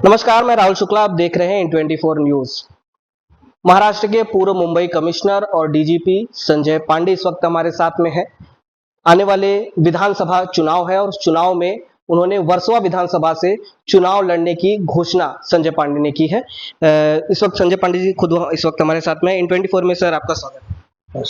नमस्कार, मैं राहुल शुक्ला। आप देख रहे हैं इन 24 न्यूज। महाराष्ट्र के पूर्व मुंबई कमिश्नर और डीजीपी संजय पांडे इस वक्त हमारे साथ में है। आने वाले विधानसभा चुनाव है और उस चुनाव में उन्होंने वर्सोवा विधानसभा से चुनाव लड़ने की घोषणा संजय पांडे ने की है। इस वक्त संजय पांडे जी खुद इस वक्त हमारे साथ में है। इन 24 में सर आपका स्वागत है।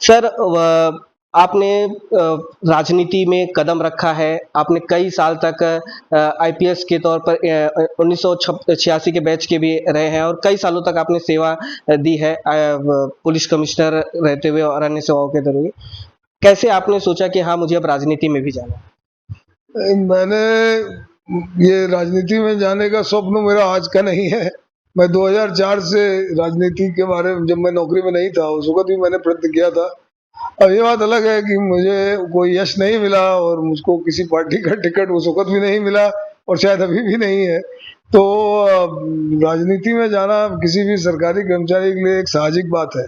सर, आपने राजनीति में कदम रखा है। आपने कई साल तक आईपीएस के तौर पर 1986 के बैच के भी रहे हैं और कई सालों तक आपने सेवा दी है पुलिस कमिश्नर रहते हुए और अन्य सेवाओं के जरिए। कैसे आपने सोचा कि हाँ, मुझे अब राजनीति में भी जाना है? मैंने ये राजनीति में जाने का स्वप्न मेरा आज का नहीं है। मैं 2004 से राजनीति के बारे में, जब मैं नौकरी में नहीं था उस वक्त भी मैंने प्रयत्न किया था। अब ये बात अलग है कि मुझे कोई यश नहीं मिला और मुझको किसी पार्टी का टिकट उस वक्त भी नहीं मिला और शायद अभी भी नहीं है। तो राजनीति में जाना किसी भी सरकारी कर्मचारी के लिए एक साहजिक बात है।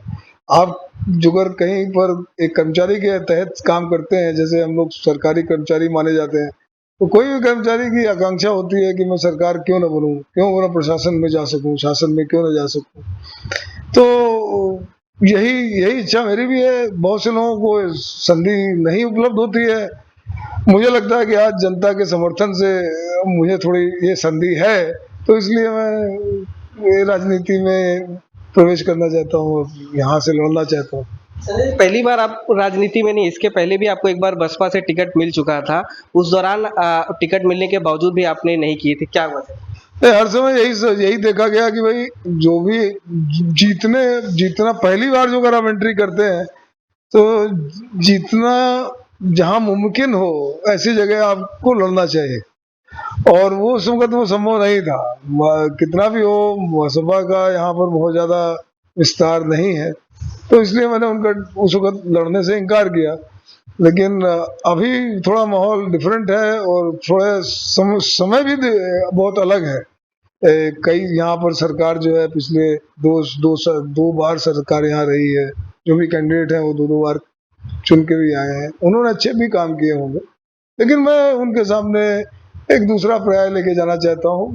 आप जो अगर कहीं पर एक कर्मचारी के तहत काम करते हैं, जैसे हम लोग सरकारी कर्मचारी माने जाते हैं, तो कोई भी कर्मचारी की आकांक्षा होती है कि मैं सरकार क्यों ना बनूं, क्यों ना प्रशासन में जा सकूं, शासन में क्यों ना जा सकूं। तो यही इच्छा मेरी भी है। बहुत से लोगों को संधि नहीं उपलब्ध होती है। मुझे लगता है कि आज जनता के समर्थन से मुझे थोड़ी ये संधि है, तो इसलिए मैं राजनीति में प्रवेश करना चाहता हूँ, यहाँ से लड़ना चाहता हूँ। पहली बार आप राजनीति में नहीं, इसके पहले भी आपको एक बार बसपा से टिकट मिल चुका था। उस दौरान टिकट मिलने के बावजूद भी आपने नहीं किए थे, क्या वजह? हर समय यही देखा गया कि भाई जो भी जीतना पहली बार जो अगर आप एंट्री करते हैं तो जीतना जहां मुमकिन हो ऐसी जगह आपको लड़ना चाहिए, और वो उस वक्त वो संभव नहीं था। कितना भी हो, सपा का यहाँ पर बहुत ज्यादा विस्तार नहीं है, तो इसलिए मैंने उनका उस वक्त लड़ने से इनकार किया। लेकिन अभी थोड़ा माहौल डिफरेंट है और थोड़ा समय भी बहुत अलग है। कई यहाँ पर सरकार जो है पिछले दो बार सरकार यहाँ रही है। जो भी कैंडिडेट हैं वो दो बार चुन के भी आए हैं, उन्होंने अच्छे भी काम किए होंगे, लेकिन मैं उनके सामने एक दूसरा पर्याय लेके जाना चाहता हूँ।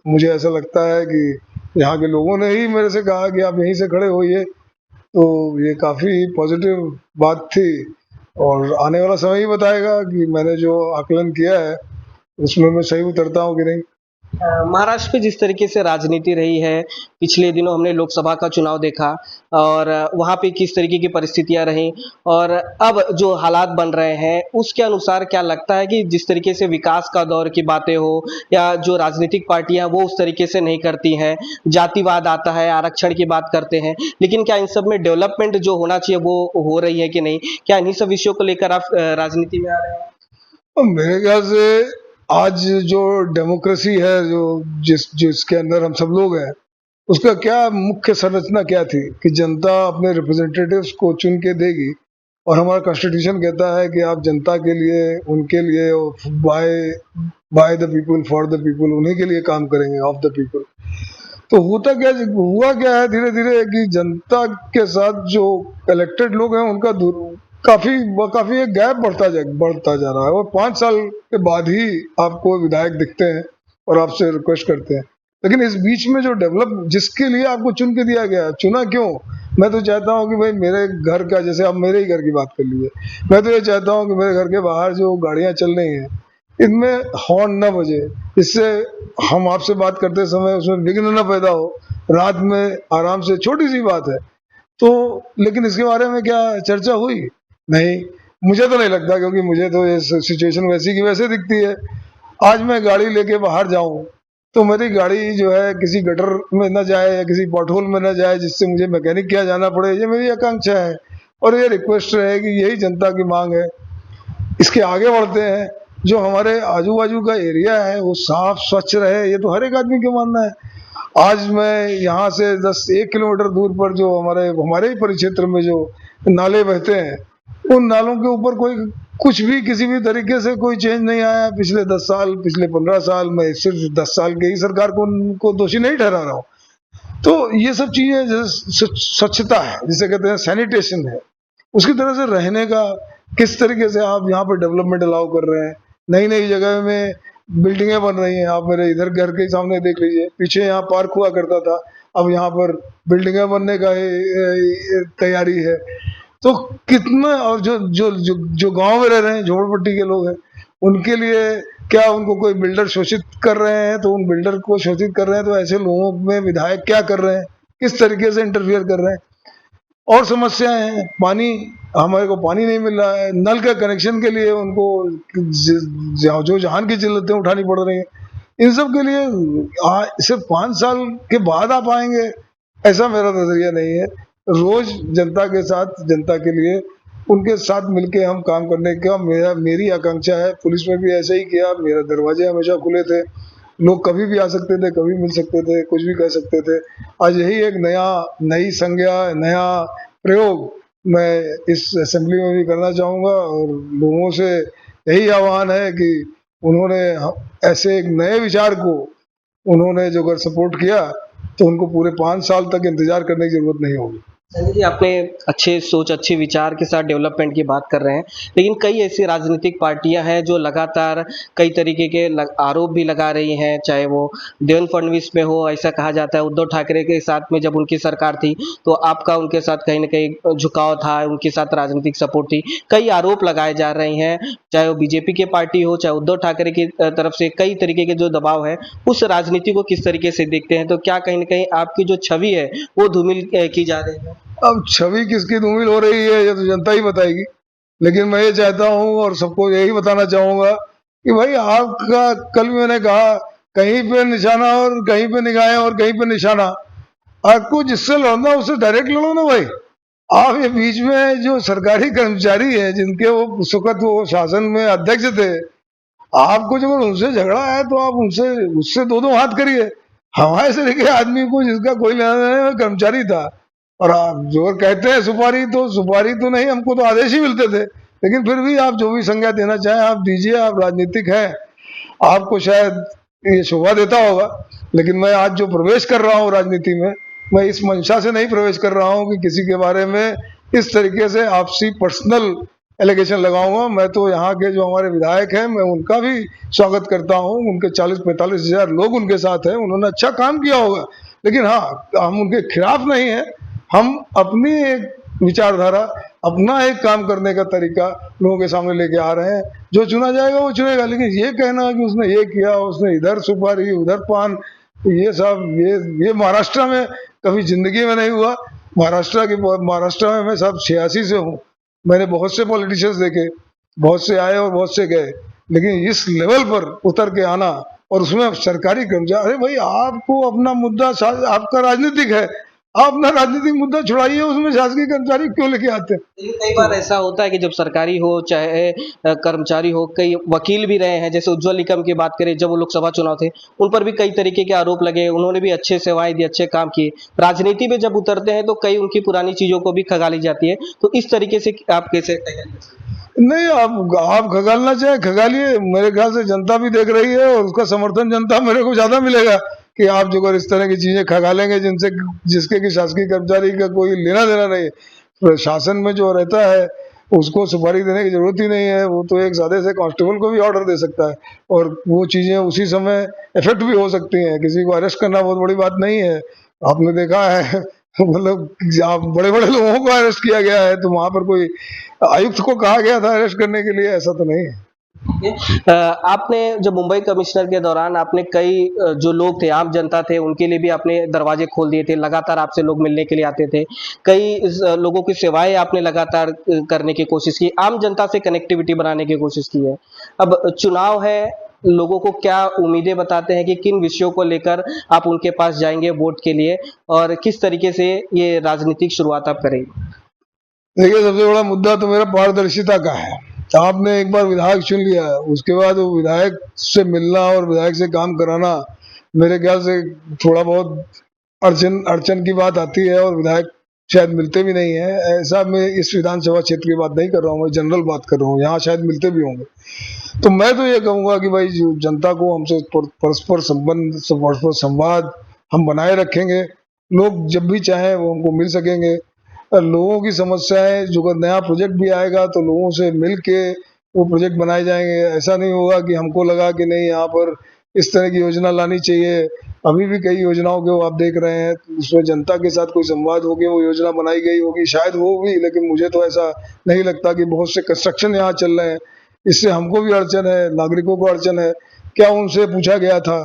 मुझे ऐसा लगता है कि यहाँ के लोगों ने ही मेरे से कहा कि आप यहीं से खड़े होइए, तो ये काफ़ी पॉजिटिव बात थी। और आने वाला समय ही बताएगा कि मैंने जो आकलन किया है उसमें मैं सही उतरता हूँ कि नहीं। महाराष्ट्र में जिस तरीके से राजनीति रही है, पिछले दिनों हमने लोकसभा का चुनाव देखा और वहाँ पे किस तरीके की परिस्थितियां रहीं और अब जो हालात बन रहे हैं उसके अनुसार क्या लगता है कि जिस तरीके से विकास का दौर की बातें हो या जो राजनीतिक पार्टियां वो उस तरीके से नहीं करती हैं, जातिवाद आता है, आरक्षण की बात करते हैं, लेकिन क्या इन सब में डेवलपमेंट जो होना चाहिए वो हो रही है कि नहीं? क्या इन्हीं सब विषयों को लेकर आप राजनीति में आ रहे हैं? तो मेरे ख्याल से आज जो डेमोक्रेसी है, जो जिसके अंदर हम सब लोग हैं, उसका क्या मुख्य संरचना क्या थी कि जनता अपने रिप्रेजेंटेटिव्स को चुन के देगी, और हमारा कॉन्स्टिट्यूशन कहता है कि आप जनता के लिए, उनके लिए, by the people for the people, उन्हीं के लिए काम करेंगे, ऑफ द पीपल। तो हुआ क्या है धीरे धीरे कि जनता के साथ जो इलेक्टेड लोग हैं उनका काफी एक गैप बढ़ता जा रहा है, और 5 साल के बाद ही आपको विधायक दिखते हैं और आपसे रिक्वेस्ट करते हैं। लेकिन इस बीच में जो जिसके लिए आपको चुन के दिया गया, चुना क्यों? मैं तो चाहता हूँ कि भाई मेरे घर का, जैसे आप मेरे ही घर की बात कर लीजिए, मैं तो ये चाहता हूँ कि मेरे घर के बाहर जो गाड़ियां चल रही हैं इनमें हॉर्न न बजे, इससे हम आपसे बात करते समय उसमें विघ्न न पैदा हो, रात में आराम से, छोटी सी बात है। तो लेकिन इसके बारे में क्या चर्चा हुई? नहीं, मुझे तो नहीं लगता, क्योंकि मुझे तो ये सिचुएशन वैसी की वैसे दिखती है। आज मैं गाड़ी लेके बाहर जाऊं तो मेरी गाड़ी जो है किसी गटर में न जाए या किसी पॉटहोल में न जाए जिससे मुझे मैकेनिक क्या जाना पड़े, ये मेरी आकांक्षा है और ये रिक्वेस्ट है कि यही जनता की मांग है। इसके आगे बढ़ते हैं, जो हमारे आजू बाजू का एरिया है वो साफ स्वच्छ रहे, ये तो हर एक आदमी का मानना है। आज मैं यहाँ से 1 किलोमीटर दूर पर जो हमारे ही परिक्षेत्र में जो नाले बहते हैं, उन नालों के ऊपर कुछ भी किसी भी तरीके से कोई चेंज नहीं आया पिछले 10 साल, पिछले 15 साल। मैं सिर्फ 10 साल के ही सरकार को दोषी नहीं ठहरा रहा हूँ। तो ये सब चीजें जैसे स्वच्छता है, जिसे कहते हैं सैनिटेशन है, उसकी तरह से रहने का किस तरीके से आप यहाँ पर डेवलपमेंट अलाउ कर रहे हैं। नई नई जगह में बिल्डिंगें बन रही हैं। आप मेरे इधर घर के सामने देख लीजिए, पीछे यहाँ पार्क हुआ करता था, अब यहाँ पर बिल्डिंगें बनने का तैयारी है। तो कितना, और जो जो जो जो गांव में रह रहे हैं, झोपड़पट्टी के लोग हैं, उनके लिए क्या उनको कोई बिल्डर शोषित कर रहे हैं? तो उन बिल्डर को शोषित कर रहे हैं, तो ऐसे लोगों में विधायक क्या कर रहे हैं, किस तरीके से इंटरफियर कर रहे हैं? और समस्याएं हैं, पानी, हमारे को पानी नहीं मिल रहा है, नल के कनेक्शन के लिए उनको जो जहान की जिल्लतें उठानी पड़ रही हैं। इन सब के लिए सिर्फ 5 साल के बाद आप आएंगे, ऐसा मेरा नजरिया नहीं है। रोज जनता के साथ, जनता के लिए, उनके साथ मिलके हम काम करने का मेरी आकांक्षा है। पुलिस में भी ऐसा ही किया, मेरे दरवाजे हमेशा खुले थे, लोग कभी भी आ सकते थे, कभी मिल सकते थे, कुछ भी कर सकते थे। आज यही एक नई संज्ञा, नया प्रयोग मैं इस असेंबली में भी करना चाहूँगा, और लोगों से यही आह्वान है कि उन्होंने ऐसे एक नए विचार को उन्होंने जो अगर सपोर्ट किया, तो उनको पूरे 5 साल तक इंतजार करने की जरूरत नहीं होगी। संजय जी, आपने अच्छे सोच, अच्छे विचार के साथ डेवलपमेंट की बात कर रहे हैं, लेकिन कई ऐसी राजनीतिक पार्टियां हैं जो लगातार कई तरीके के आरोप भी लगा रही हैं, चाहे वो देवेंद्र फडणवीस में हो। ऐसा कहा जाता है उद्धव ठाकरे के साथ में जब उनकी सरकार थी तो आपका उनके साथ कहीं ना कहीं झुकाव था, उनके साथ राजनीतिक सपोर्ट थी। कई आरोप लगाए जा रहे हैं, चाहे वो बीजेपी की पार्टी हो, चाहे उद्धव ठाकरे की तरफ से कई तरीके के जो दबाव है, उस राजनीति को किस तरीके से देखते हैं? तो क्या कहीं ना कहीं आपकी जो छवि है वो धूमिल की जा रही है? अब छवि किसकी धूमिल हो रही है, ये तो जनता ही बताएगी। लेकिन मैं ये चाहता हूँ और सबको यही बताना चाहूंगा कि भाई, आपका कल भी मैंने कहा, कहीं पे निशाना और कहीं पे निगाहें और कहीं पे निशाना। आपको जिससे लड़ना उससे डायरेक्ट लड़ो ना भाई। आप ये बीच में जो सरकारी कर्मचारी है, जिनके वो उस वक्त वो शासन में अध्यक्ष थे, आपको जब उनसे झगड़ा है तो आप उनसे उससे दो दो हाथ करिए। हमारे से लेके आदमी को जिसका कोई लेना देना नहीं, कर्मचारी था। और आप जो कहते हैं सुपारी तो नहीं, हमको तो आदेश ही मिलते थे। लेकिन फिर भी आप जो भी संज्ञा देना चाहें आप दीजिए, आप राजनीतिक हैं, आपको शायद ये शोभा देता होगा। लेकिन मैं आज जो प्रवेश कर रहा हूँ राजनीति में, मैं इस मंशा से नहीं प्रवेश कर रहा हूँ कि किसी के बारे में इस तरीके से आपसी पर्सनल एलिगेशन लगाऊंगा। मैं तो यहाँ के जो हमारे विधायक हैं, मैं उनका भी स्वागत करता हूँ। उनके 40-45 हजार लोग उनके साथ हैं, उन्होंने अच्छा काम किया होगा। लेकिन हाँ, हम उनके खिलाफ नहीं है। हम अपनी एक विचारधारा, अपना एक काम करने का तरीका लोगों के सामने लेके आ रहे हैं। जो चुना जाएगा वो चुनेगा। लेकिन ये कहना कि उसने ये किया, उसने इधर सुपारी उधर पान, ये सब ये महाराष्ट्र में कभी जिंदगी में नहीं हुआ। महाराष्ट्र में मैं सब 86 से हूँ। मैंने बहुत से पॉलिटिशियंस देखे, बहुत से आए और बहुत से गए। लेकिन इस लेवल पर उतर के आना, और उसमें सरकारी कर्मचारी, अरे भाई, आपको अपना मुद्दा, आपका राजनीतिक है, आप अपना राजनीतिक मुद्दा छुड़ाइए, उसमें शासकीय कर्मचारी क्यों लेके आते हैं? लेकिन कई बार ऐसा होता है कि जब सरकारी हो चाहे कर्मचारी हो, कई वकील भी रहे हैं, जैसे उज्ज्वल निकम की बात करें, जब वो लोकसभा चुनाव थे उन पर भी कई तरीके के आरोप लगे, उन्होंने भी अच्छे सेवाएं दी, अच्छे काम किए। राजनीति में जब उतरते हैं तो कई उनकी पुरानी चीजों को भी खगाली जाती है। तो इस तरीके से आप कैसे तैयारी करते हैं? नहीं, आप खगालना चाहे खगालिए। मेरे ख्याल से जनता भी देख रही है, और उसका समर्थन जनता मेरे को ज्यादा मिलेगा कि आप जो अगर इस तरह की चीजें खगालेंगे जिसके कि शासकीय कर्मचारी का कोई लेना देना नहीं। प्रशासन में जो रहता है उसको सुपारी देने की जरूरत ही नहीं है। वो तो एक सादे से कांस्टेबल को भी ऑर्डर दे सकता है, और वो चीजें उसी समय इफेक्ट भी हो सकती हैं। किसी को अरेस्ट करना बहुत बड़ी बात नहीं है। आपने देखा है मतलब आप बड़े बड़े लोगों को अरेस्ट किया गया है, तो वहां पर कोई आयुक्त को कहा गया था अरेस्ट करने के लिए, ऐसा तो नहीं है। आपने जब मुंबई कमिश्नर के दौरान आपने कई जो लोग थे, आम जनता थे, उनके लिए भी आपने दरवाजे खोल दिए थे, लगातार आपसे लोग मिलने के लिए आते थे। कई लोगों की सेवाएं आपने लगातार करने की कोशिश की, आम जनता से कनेक्टिविटी बनाने की कोशिश की है। अब चुनाव है, लोगों को क्या उम्मीदें बताते हैं कि किन विषयों को लेकर आप उनके पास जाएंगे वोट के लिए, और किस तरीके से ये राजनीतिक शुरुआत आप करेंगे? देखिए, सबसे बड़ा मुद्दा तो मेरा पारदर्शिता का है। आपने एक बार विधायक चुन लिया, उसके बाद वो विधायक से मिलना और विधायक से काम कराना, मेरे ख्याल से थोड़ा बहुत अड़चन अड़चन की बात आती है, और विधायक शायद मिलते भी नहीं है। ऐसा मैं इस विधानसभा क्षेत्र की बात नहीं कर रहा हूँ, मैं जनरल बात कर रहा हूँ, यहाँ शायद मिलते भी होंगे। तो मैं तो ये कहूंगा कि भाई, जो जनता को हमसे परस्पर संबंध, परस्पर संवाद हम बनाए रखेंगे। लोग जब भी चाहें वो हमको मिल सकेंगे। लोगों की समस्याएं, जो अगर नया प्रोजेक्ट भी आएगा तो लोगों से मिल के वो प्रोजेक्ट बनाए जाएंगे। ऐसा नहीं होगा कि हमको लगा कि नहीं यहाँ पर इस तरह की योजना लानी चाहिए। अभी भी कई योजनाओं को आप देख रहे हैं, उसमें जनता के साथ कोई संवाद हो गया, वो योजना बनाई गई होगी, शायद वो भी, लेकिन मुझे तो ऐसा नहीं लगता। कि बहुत से कंस्ट्रक्शन यहाँ चल रहे हैं, इससे हमको भी अड़चन है, नागरिकों को अड़चन है। क्या उनसे पूछा गया था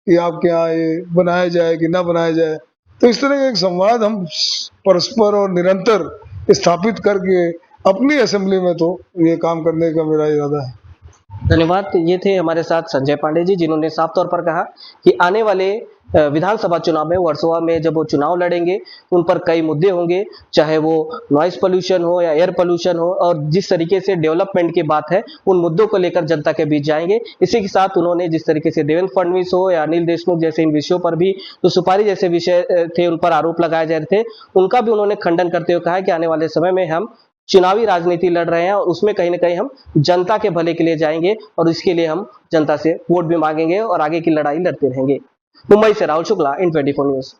कि आपके यहाँ ये बनाया जाए कि ना बनाया जाए? तो इस तरह का एक संवाद हम परस्पर और निरंतर स्थापित करके अपनी असेंबली में तो ये काम करने का मेरा इरादा है। धन्यवाद। ये थे हमारे साथ संजय पांडे जी, जिन्होंने साफ तौर पर कहा कि आने वाले विधानसभा चुनाव में, वर्सोवा में जब वो चुनाव लड़ेंगे, उन पर कई मुद्दे होंगे, चाहे वो नॉइस पोल्यूशन हो या एयर पोल्यूशन हो, और जिस तरीके से डेवलपमेंट की बात है, उन मुद्दों को लेकर जनता के बीच जाएंगे। इसी के साथ उन्होंने जिस तरीके से देवेंद्र फडणवीस हो या अनिल देशमुख जैसे इन विषयों पर भी, जो सुपारी जैसे विषय थे, उन पर आरोप लगाए जा रहे थे, उनका भी उन्होंने खंडन करते हुए कहा कि आने वाले समय में हम चुनावी राजनीति लड़ रहे हैं और उसमें कहीं ना कहीं हम जनता के भले के लिए जाएंगे और इसके लिए हम जनता से वोट भी मांगेंगे और आगे की लड़ाई लड़ते रहेंगे। मुंबई से राहुल शुक्ला, इन 24 न्यूज।